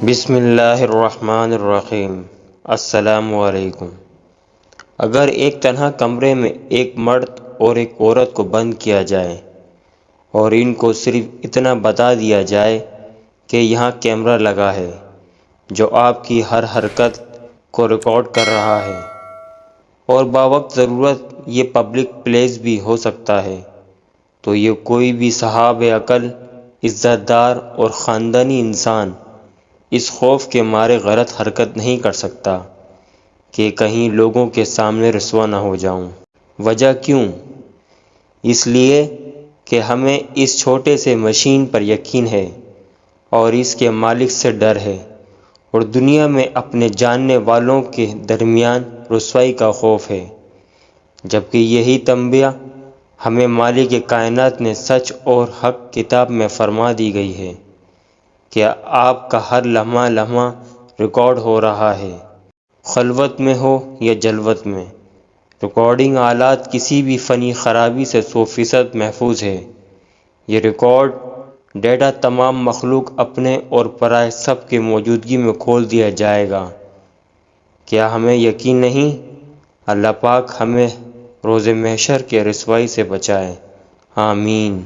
بسم اللہ الرحمن الرحیم۔ السلام علیکم۔ اگر ایک تنہا کمرے میں ایک مرد اور ایک عورت کو بند کیا جائے اور ان کو صرف اتنا بتا دیا جائے کہ یہاں کیمرہ لگا ہے جو آپ کی ہر حرکت کو ریکارڈ کر رہا ہے اور باوقت ضرورت یہ پبلک پلیس بھی ہو سکتا ہے، تو یہ کوئی بھی صاحب عقل، عزت دار اور خاندانی انسان اس خوف کے مارے غلط حرکت نہیں کر سکتا کہ کہیں لوگوں کے سامنے رسوا نہ ہو جاؤں۔ وجہ کیوں؟ اس لیے کہ ہمیں اس چھوٹے سے مشین پر یقین ہے اور اس کے مالک سے ڈر ہے، اور دنیا میں اپنے جاننے والوں کے درمیان رسوائی کا خوف ہے، جبکہ یہی تنبیہ ہمیں مالک کائنات نے سچ اور حق کتاب میں فرما دی گئی ہے کہ آپ کا ہر لمحہ لمحہ ریکارڈ ہو رہا ہے، خلوت میں ہو یا جلوت میں۔ ریکارڈنگ آلات کسی بھی فنی خرابی سے 100% محفوظ ہے۔ یہ ریکارڈ ڈیٹا تمام مخلوق اپنے اور پرائے سب کی موجودگی میں کھول دیا جائے گا۔ کیا ہمیں یقین نہیں؟ اللہ پاک ہمیں روز محشر کے رسوائی سے بچائے، آمین۔